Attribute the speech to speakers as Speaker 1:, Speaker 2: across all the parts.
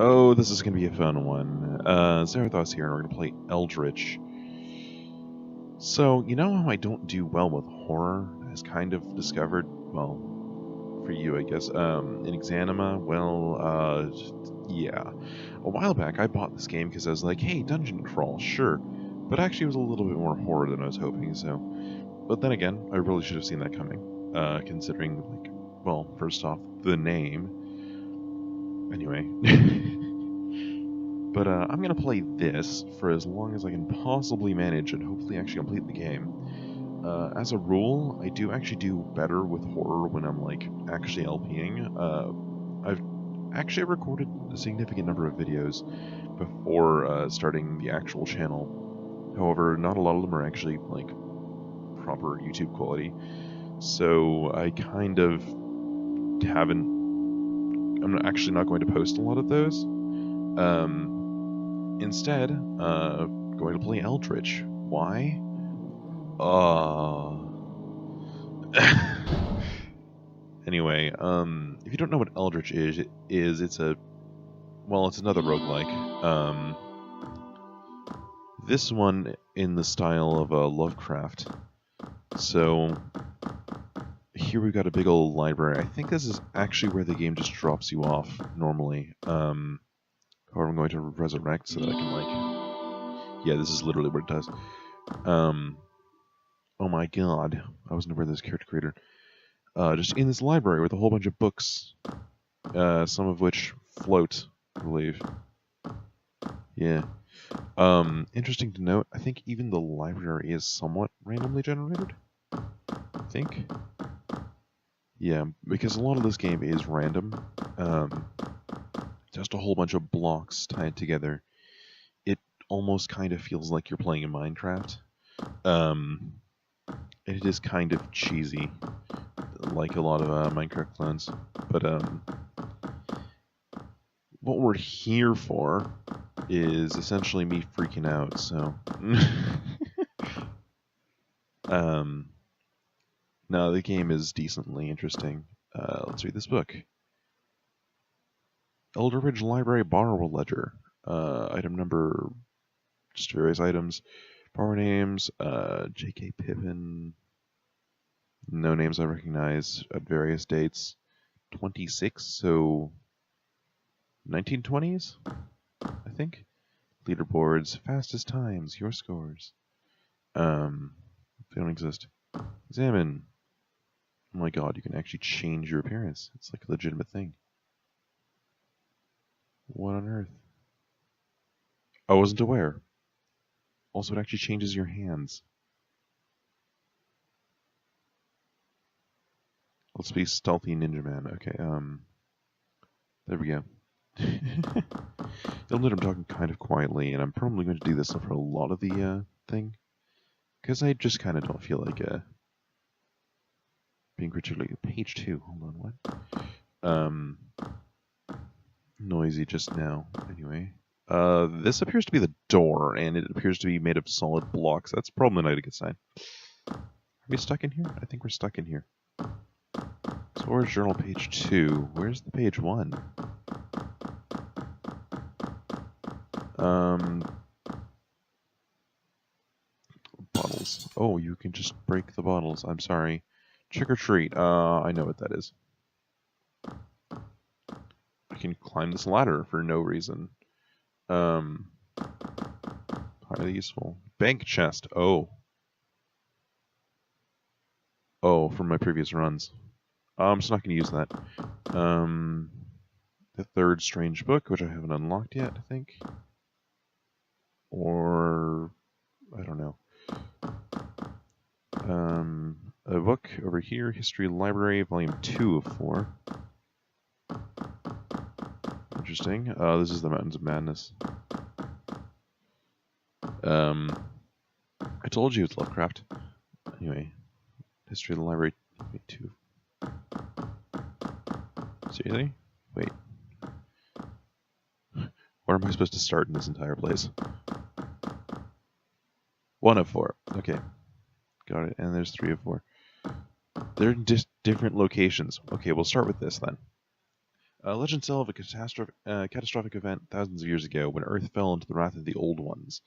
Speaker 1: Oh, this is going to be a fun one. Zarathos here, and we're going to play Eldritch. So, you know how I don't do well with horror? As kind of discovered, well, for you, I guess, in Exanima? Well, yeah. A while back, I bought this game because I was like, hey, dungeon crawl, sure. But actually, it was a little bit more horror than I was hoping, so... But then again, I really should have seen that coming, considering, like, well, first off, the name. Anyway... But I'm going to play this for as long as I can possibly manage and hopefully actually complete the game. As a rule, I do actually do better with horror when I'm like actually LPing. I've actually recorded a significant number of videos before starting the actual channel. However, not a lot of them are actually like proper YouTube quality. So I kind of I'm actually not going to post a lot of those. Instead, going to play Eldritch. Why? Anyway, if you don't know what Eldritch is it's another roguelike. This one in the style of Lovecraft. So here we've got a big old library. I think this is actually where the game just drops you off normally. However, I'm going to resurrect so that I can, like... Yeah, this is literally what it does. Oh my god. I wasn't aware of this character creator. Just in this library with a whole bunch of books. Some of which float, I believe. Yeah. Interesting to note, I think even the library is somewhat randomly generated. I think. Yeah, because a lot of this game is random. Just a whole bunch of blocks tied together. It almost kind of feels like you're playing in Minecraft. It is kind of cheesy, like a lot of Minecraft clones. But what we're here for is essentially me freaking out, so... No, the game is decently interesting. Let's read this book. Eldritch Library Borrower Ledger. Item number... just various items. Borrower names, J.K. Pippin... No names I recognize at various dates. 26, so... 1920s? I think? Leaderboards, fastest times, your scores. They don't exist. Examine. Oh my god, you can actually change your appearance. It's like a legitimate thing. What on earth? I wasn't aware. Also, it actually changes your hands. Let's be stealthy ninja man. Okay, there we go. You'll note I'm talking kind of quietly, and I'm probably going to do this for a lot of the thing. Because I just kind of don't feel like being particularly... Page 2, hold on, what? Noisy just now, anyway. This appears to be the door, and it appears to be made of solid blocks. That's probably not a good sign. Are we stuck in here? I think we're stuck in here. Explorer's Journal, page 2. Where's the page 1? Bottles. Oh, you can just break the bottles. I'm sorry. Trick or treat. I know what that is. I can climb this ladder for no reason. Highly useful. Bank chest. Oh. Oh, from my previous runs. I'm just not going to use that. The third strange book, which I haven't unlocked yet, I think. Or... I don't know. A book over here, History Library, Volume 2 of 4. Interesting. This is the Mountains of Madness. I told you it's Lovecraft. Anyway, History of the Library, 2. Seriously? Wait. Where am I supposed to start in this entire place? 1 of 4. Okay. Got it. And there's 3 of 4. They're in just different locations. Okay, we'll start with this then. Legends tell of a catastrophic event thousands of years ago when Earth fell into the wrath of the Old Ones.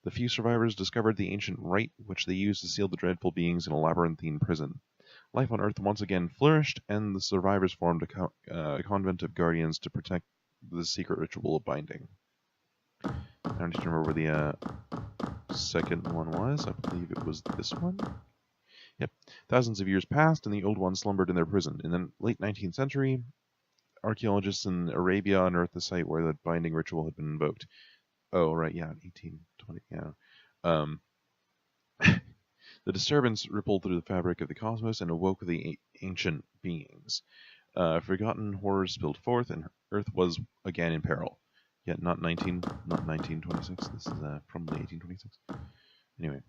Speaker 1: The few survivors discovered the ancient rite, which they used to seal the dreadful beings in a labyrinthine prison. Life on Earth once again flourished, and the survivors formed a convent of guardians to protect the secret ritual of binding. I don't need to remember where the second one was. I believe it was this one. Yep. Thousands of years passed, and the Old Ones slumbered in their prison. In the late 19th century, archaeologists in Arabia unearthed the site where the binding ritual had been invoked. Oh, right, yeah, 1820, yeah. The disturbance rippled through the fabric of the cosmos and awoke the ancient beings. Forgotten horrors spilled forth, and Earth was again in peril. Yet not 1926. This is probably 1826. Anyway,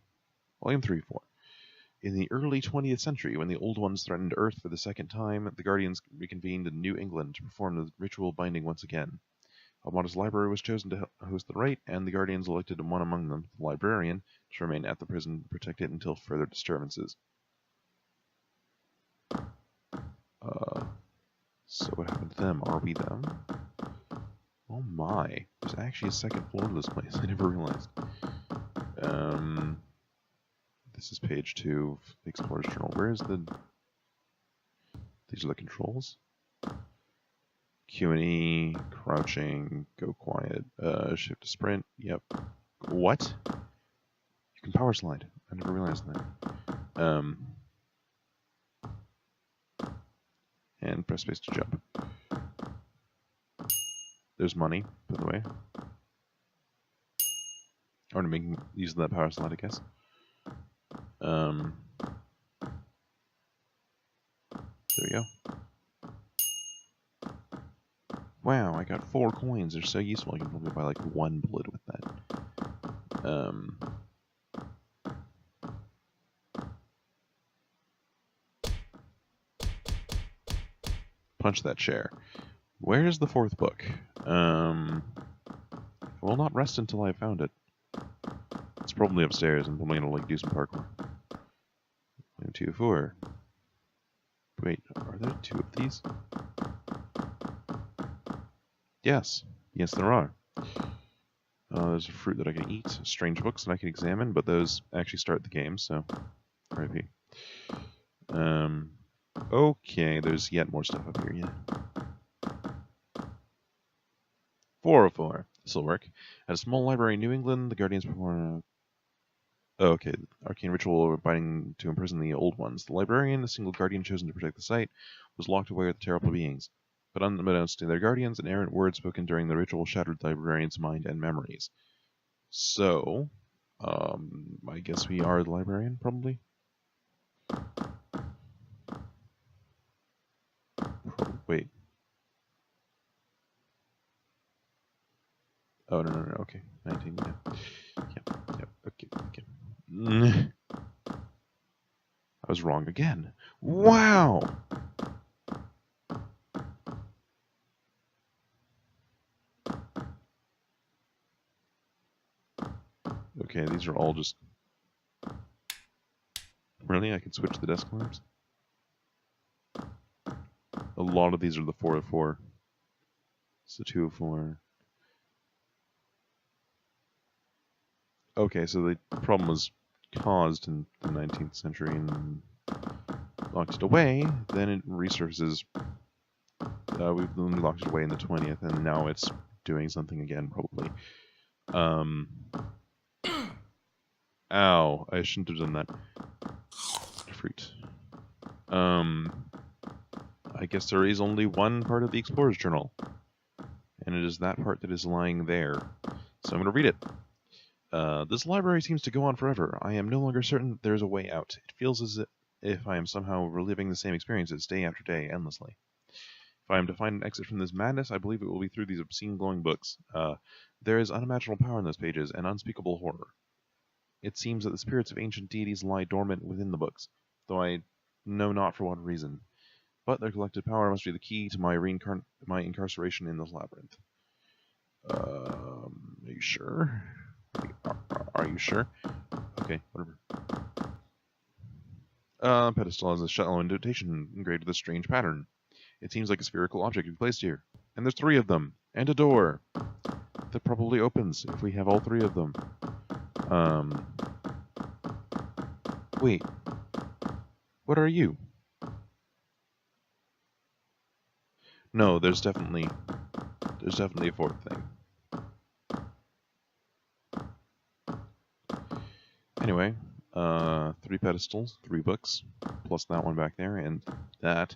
Speaker 1: Volume 3-4. In the early 20th century, when the Old Ones threatened Earth for the second time, the Guardians reconvened in New England to perform the ritual binding once again. A modest library was chosen to host the rite, and the Guardians elected one among them, the librarian, to remain at the prison to protect it until further disturbances. So what happened to them? Are we them? Oh my, there's actually a second floor to this place. I never realized. This is page 2 of the Explorer's Journal. Where is the... These are the controls? Q and E, crouching, go quiet, shift to sprint, yep. What? You can power slide. I never realized that. And press space to jump. There's money, by the way. Or to make use of that power slide, I guess. There we go. Wow, I got 4 coins. They're so useful. I can probably buy like 1 bullet with that. Punch that chair. Where's the 4th book? I will not rest until I found it. It's probably upstairs. I'm probably gonna like do some parkour. 2, 4. Wait, are there 2 of these? Yes. Yes, there are. There's a fruit that I can eat, strange books that I can examine, but those actually start the game, so RIP. Okay, there's yet more stuff up here, yeah. 404. This'll work. At a small library in New England, the Guardians perform okay, arcane ritual binding to imprison the Old Ones. The librarian, the single guardian chosen to protect the site, was locked away with the terrible beings. But unbeknownst to their guardians, an errant word spoken during the ritual shattered the librarian's mind and memories. So, I guess we are the librarian, probably? Wait. Oh, no, okay. 19, yeah. Yep, okay. I was wrong again. Wow! Okay, these are all just... Really? I can switch the desk lamps? A lot of these are the 404. It's the 204. Okay, so the problem was caused in the 19th century and locked it away. Then it resurfaces. We've locked it away in the 20th, and now it's doing something again, probably. Ow, I shouldn't have done that. Fruit. I guess there is only one part of the Explorer's Journal, and it is that part that is lying there. So I'm going to read it. This library seems to go on forever. I am no longer certain that there is a way out. It feels as if I am somehow reliving the same experiences day after day, endlessly. If I am to find an exit from this madness, I believe it will be through these obscene glowing books. There is unimaginable power in those pages, and unspeakable horror. It seems that the spirits of ancient deities lie dormant within the books, though I know not for what reason. But their collective power must be the key to my incarceration in this labyrinth. Are you sure? Are you sure? Okay, whatever. Pedestal has a shallow indentation engraved with a strange pattern. It seems like a spherical object to be placed here. And there's 3 of them. And a door. That probably opens if we have all 3 of them. Wait. What are you? No, there's definitely a 4th thing. Anyway, 3 pedestals, 3 books, plus that one back there, and that.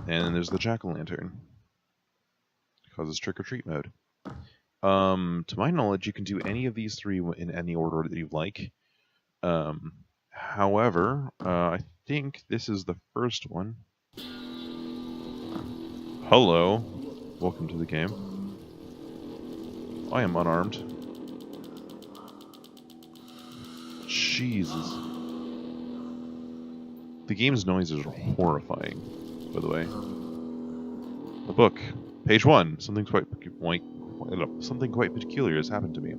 Speaker 1: And there's the jack-o'-lantern. Because it's trick-or-treat mode. To my knowledge, you can do any of these 3 in any order that you like. However, I think this is the first one. Hello. Welcome to the game. I am unarmed. Jesus. The game's noises are horrifying, by the way. The book. Page 1. Something quite peculiar has happened to me.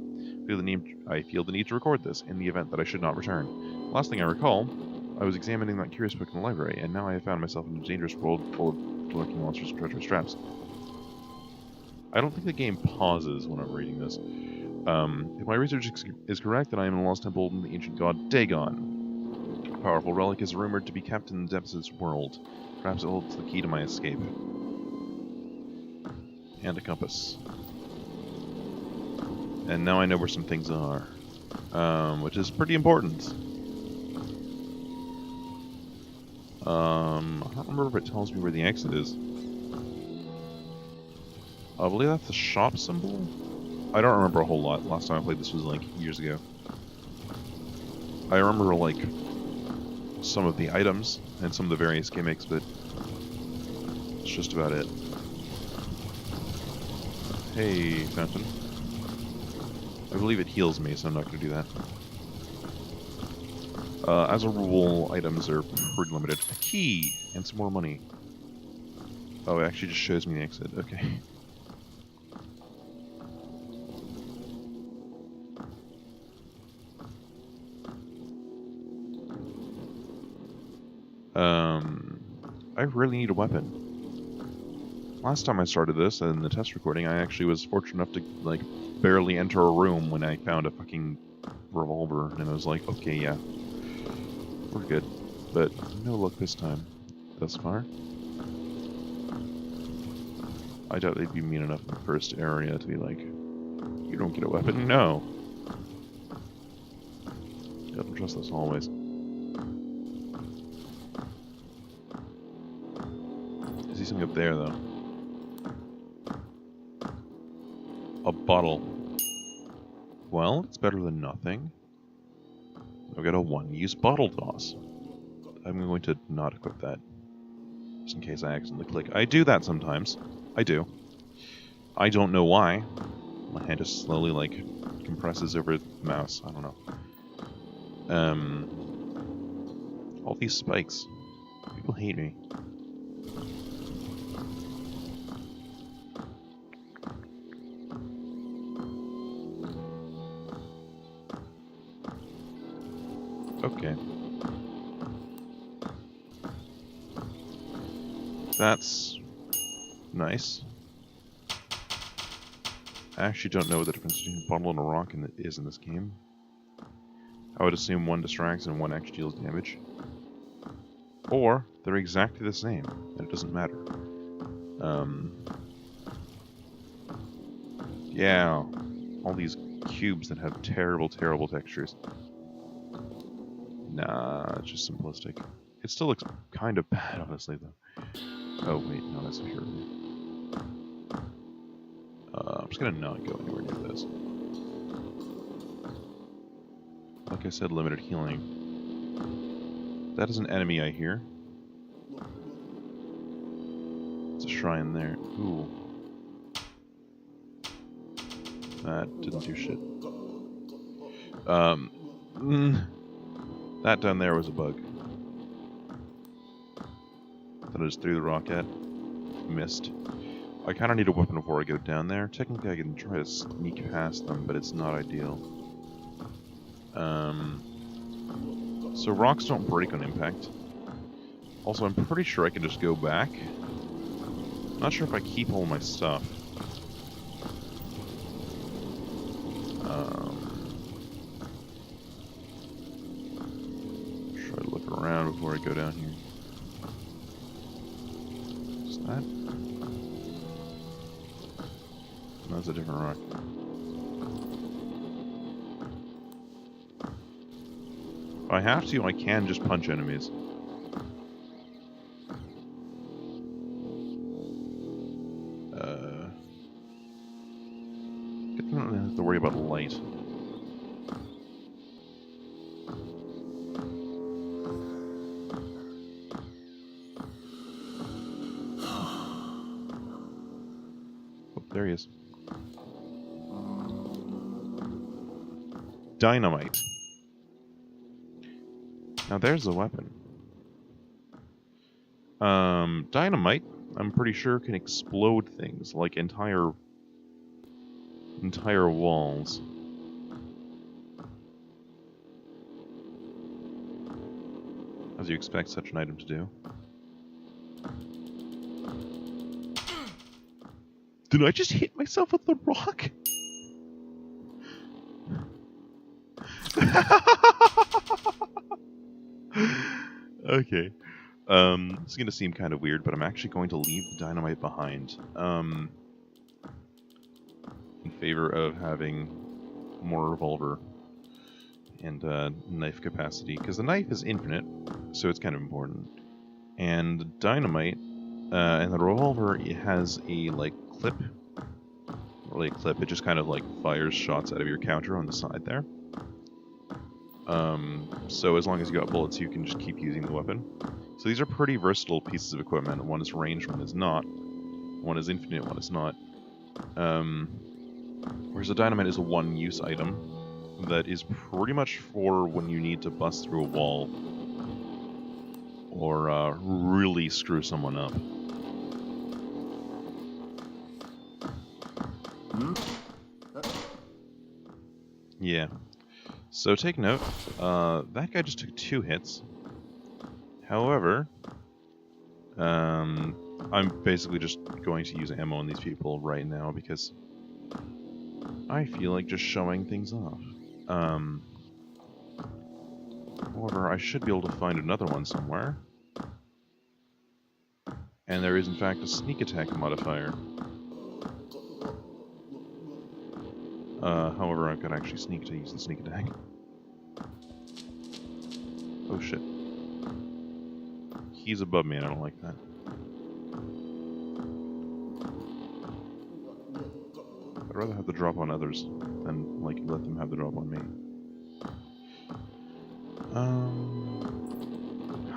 Speaker 1: I feel the need to record this in the event that I should not return. Last thing I recall, I was examining that curious book in the library, and now I have found myself in a dangerous world full of lurking monsters and treacherous traps. I don't think the game pauses when I'm reading this. If my research is correct, then I am in a lost temple in the ancient god Dagon. A powerful relic is rumored to be kept in the depths of this world. Perhaps it holds the key to my escape. And a compass. And now I know where some things are. Which is pretty important. I don't remember if it tells me where the exit is. I believe that's the shop symbol? I don't remember a whole lot. Last time I played this was like years ago. I remember like some of the items and some of the various gimmicks, but it's just about it. Hey, fountain. I believe it heals me, so I'm not going to do that. As a rule, items are pretty limited. A key! And some more money. Oh, it actually just shows me the exit. Okay. I really need a weapon. Last time I started this, in the test recording, I actually was fortunate enough to, like, barely enter a room when I found a fucking revolver, and I was like, okay, yeah. We're good. But no luck this time, thus far. I doubt they'd be mean enough in the first area to be like, you don't get a weapon, no! Don't trust those hallways. I see something up there, though. A bottle. Well, it's better than nothing. I've got a one-use bottle toss. I'm going to not equip that. Just in case I accidentally click. I do that sometimes. I do. I don't know why. My hand just slowly, like, compresses over the mouse. I don't know. All these spikes. People hate me. Okay. That's nice. I actually don't know what the difference between a bottle and a rock is in this game. I would assume one distracts and one actually deals damage. Or they're exactly the same, and it doesn't matter. Yeah, all these cubes that have terrible, terrible textures. Nah, it's just simplistic. It still looks kind of bad, honestly, though. Oh, wait, no, that's a hero. I'm just gonna not go anywhere near this. Like I said, limited healing. That is an enemy, I hear. It's a shrine there. Ooh. That didn't do shit. That down there was a bug. That I just threw the rock at. Missed. I kind of need a weapon before I go down there. Technically I can try to sneak past them, but it's not ideal. So rocks don't break on impact. Also, I'm pretty sure I can just go back. Not sure if I keep all my stuff. Try to look around before I go down here. Is that? No, that's a different rock. If I have to, I can just punch enemies. I don't have to worry about light. Oh, there he is. Dynamite. Now there's a weapon. Dynamite, I'm pretty sure, can explode things, like entire walls. As you expect such an item to do. Did I just hit myself with the rock? Okay. This is going to seem kind of weird, but I'm actually going to leave the dynamite behind. In favor of having more revolver and knife capacity. Because the knife is infinite, so it's kind of important. And the dynamite and the revolver, it has a, like, clip. Not really a clip, it just kind of, like, fires shots out of your counter on the side there. So as long as you got bullets, you can just keep using the weapon. So these are pretty versatile pieces of equipment. One is ranged, one is not. One is infinite, one is not. Whereas the dynamite is a one-use item that is pretty much for when you need to bust through a wall or really screw someone up. Yeah. So take note, that guy just took 2 hits. However, I'm basically just going to use ammo on these people right now because I feel like just showing things off. However, I should be able to find another one somewhere. And there is in fact a sneak attack modifier. However, I've got to actually sneak to use the sneak attack. Oh shit. He's above me and I don't like that. I'd rather have the drop on others than, like, let them have the drop on me.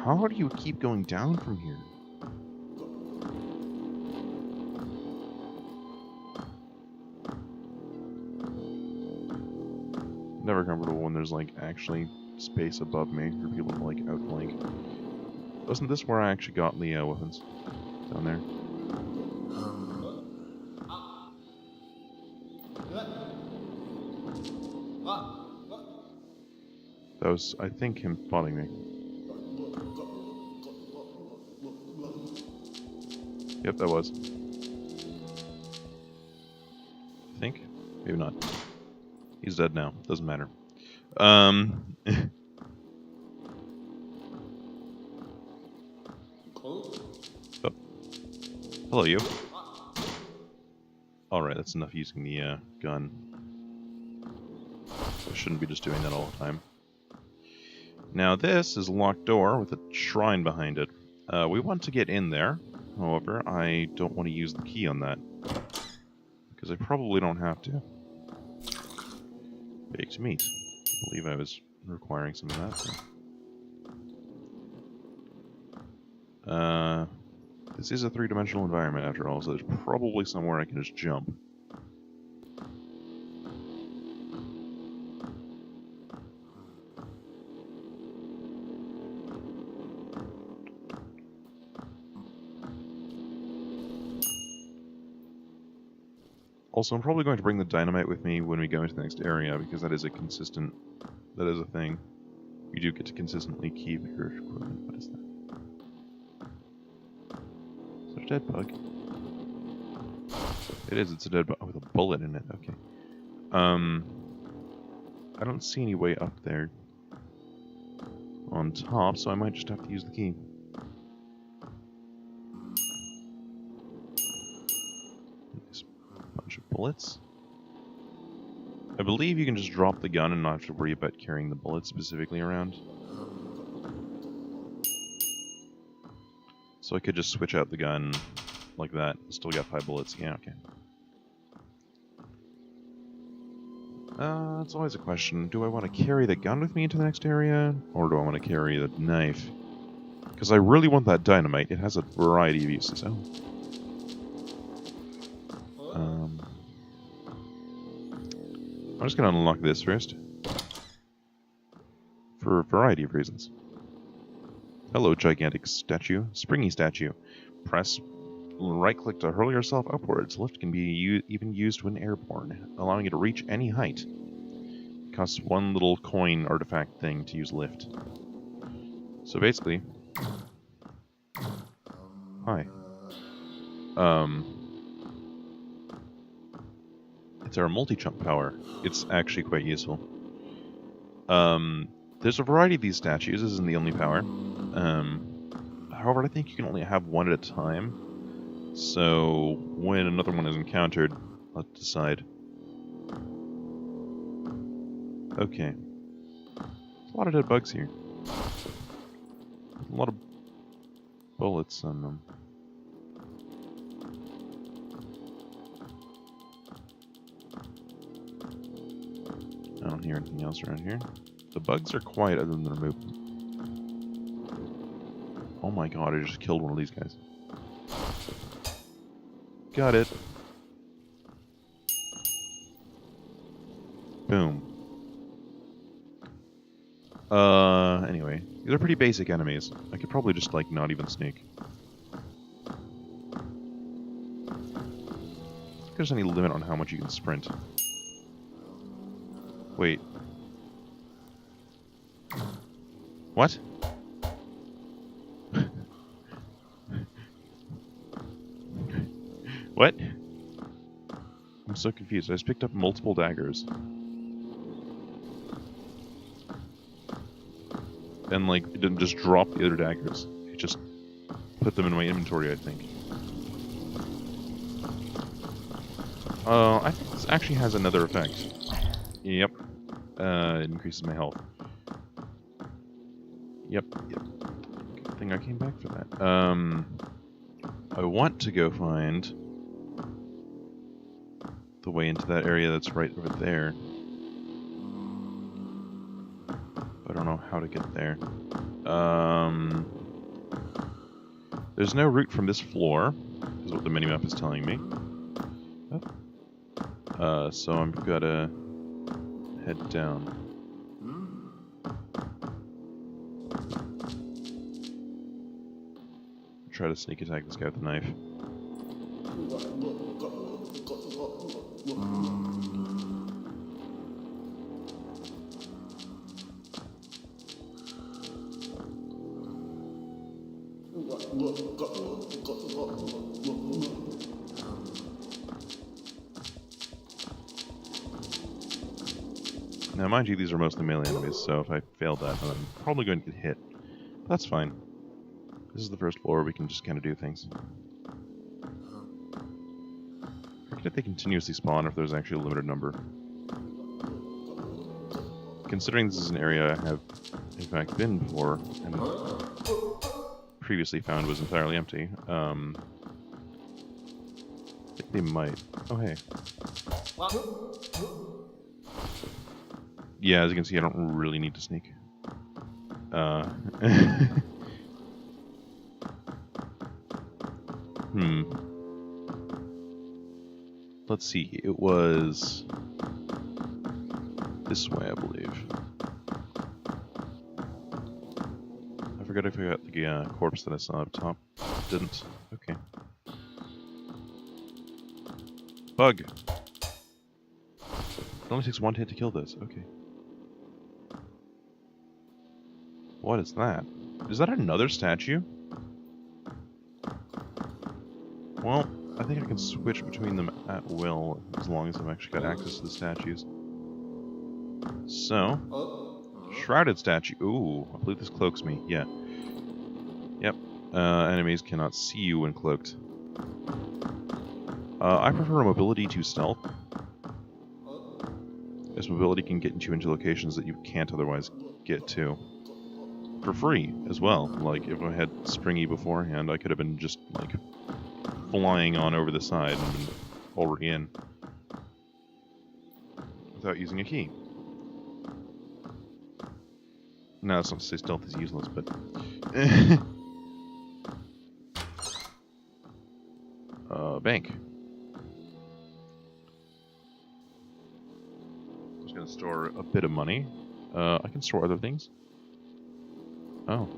Speaker 1: How do you keep going down from here? Never comfortable when there's, like, actually space above me for people to, like, outflank. Wasn't this where I actually got the weapons? Down there? That was, I think, him spotting me. Yep, that was. I think? Maybe not. He's dead now. Doesn't matter. Oh. Hello, you. Alright, that's enough using the gun. I shouldn't be just doing that all the time. Now this is a locked door with a shrine behind it. We want to get in there. However, I don't want to use the key on that. Because I probably don't have to. Baked meat. I believe I was requiring some of that. So. This is a 3-dimensional environment after all, so there's probably somewhere I can just jump. Also, I'm probably going to bring the dynamite with me when we go into the next area, because that is a consistent... that is a thing. You do get to consistently keep your equipment. What is that? Is that a dead bug? It is, it's a dead bug with a bullet in it, okay. I don't see any way up there on top, so I might just have to use the key. Nice bunch of bullets. I believe you can just drop the gun and not have to worry about carrying the bullets specifically around. So I could just switch out the gun like that. Still got 5 bullets. Yeah, okay. It's always a question. Do I want to carry the gun with me into the next area? Or do I want to carry the knife? Because I really want that dynamite. It has a variety of uses. Oh. I'm just going to unlock this first. For a variety of reasons. Hello, gigantic statue. Springy statue. Press right-click to hurl yourself upwards. Lift can be even used when airborne, allowing you to reach any height. It costs 1 little coin artifact thing to use lift. So basically... Hi. It's our multi-jump power. It's actually quite useful. There's a variety of these statues. This isn't the only power. However, I think you can only have one at a time. So, when another one is encountered, let's decide. Okay. There's a lot of dead bugs here. A lot of bullets on them. I don't hear anything else around here. The bugs are quiet other than their movement. Oh my god, I just killed one of these guys. Got it. Boom. Anyway. These are pretty basic enemies. I could probably just, like, not even sneak. There's any limit on how much you can sprint. Wait. What? What? I'm so confused. I just picked up multiple daggers. And, like, it didn't just drop the other daggers. It just put them in my inventory, I think. I think this actually has another effect. Yep. It increases my health. Yep. Good thing I came back for that. I want to go find the way into that area that's right over there. I don't know how to get there. There's no route from this floor, is what the minimap is telling me. Oh. So I'm gotta head down. Try to sneak attack this guy with a knife. Now, mind you, these are mostly melee enemies, so if I fail that, then I'm probably going to get hit. That's fine. This is the first floor, we can just kind of do things. I forget if they continuously spawn or if there's actually a limited number. Considering this is an area I have, in fact, been before, and previously found was entirely empty, I think they might. Oh, hey. Yeah, as you can see, I don't really need to sneak. Let's see, it was this way, I believe. I forgot if I got the corpse that I saw up top. Didn't. Okay. Bug! It only takes 1 hit to kill this. Okay. What is that? Is that another statue? Well, I think I can switch between them at will, as long as I've actually got access to the statues. So, shrouded statue. Ooh, I believe this cloaks me. Yeah. Yep. Enemies cannot see you when cloaked. I prefer mobility to stealth. This mobility can get you into locations that you can't otherwise get to. For free, as well. Like, if I had Springy beforehand, I could have been just, like, flying on over the side and been already in. Without using a key. No, that's not to say stealth is useless, but... bank. I'm just gonna store a bit of money. I can store other things. Oh.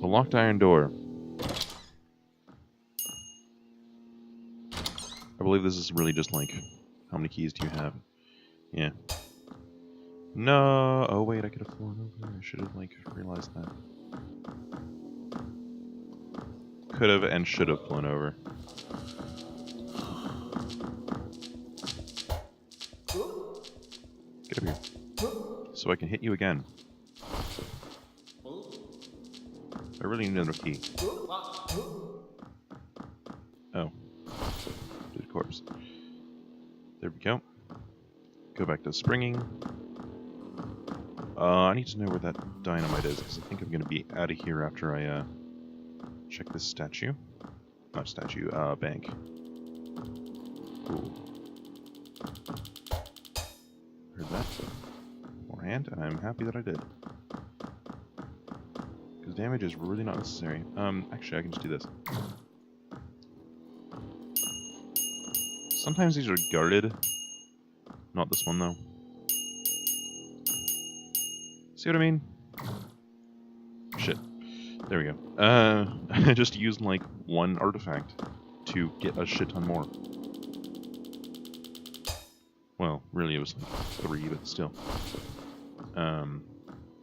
Speaker 1: A locked iron door. I believe this is really just like, how many keys do you have? Yeah. No. Oh wait, I could have flown over. I should have like realized that. Could have and should have flown over. Get up here. So I can hit you again. I really need another key. Oh. Good corpse. There we go. Go back to springing. I need to know where that dynamite is, because I think I'm going to be out of here after I check this statue. Not statue, bank. Cool. Heard that beforehand, and I'm happy that I did. Because damage is really not necessary. Actually, I can just do this. Sometimes these are guarded. Not this one, though. See what I mean? Shit. There we go. I just used, like, one artifact to get a shit ton more. Well, really it was like 3, but still. I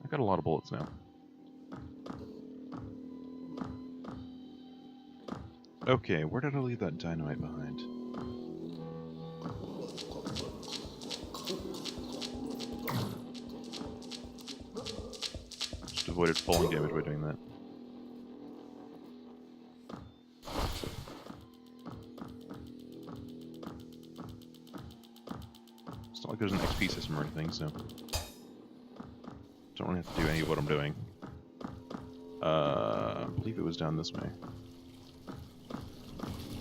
Speaker 1: got a lot of bullets now. Okay, where did I leave that dynamite behind? Just avoided falling damage by doing that. It's not like there's an XP system or anything, so... don't really have to do any of what I'm doing. I believe it was down this way.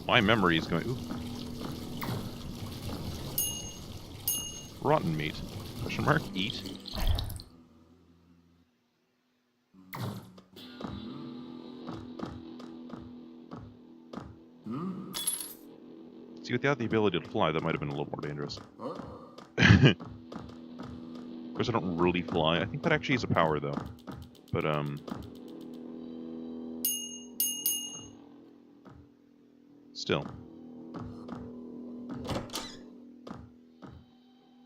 Speaker 1: My memory is going... Ooh. Rotten meat. Question mark? Eat? See, without the ability to fly, that might have been a little more dangerous. Of course, I don't really fly. I think that actually is a power, though. But, still.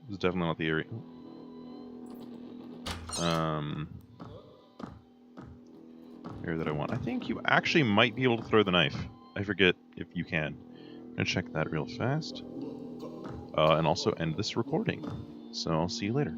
Speaker 1: This is definitely not the area. Area that I want. I think you actually might be able to throw the knife. I forget if you can. I'm gonna check that real fast. And also end this recording. So I'll see you later.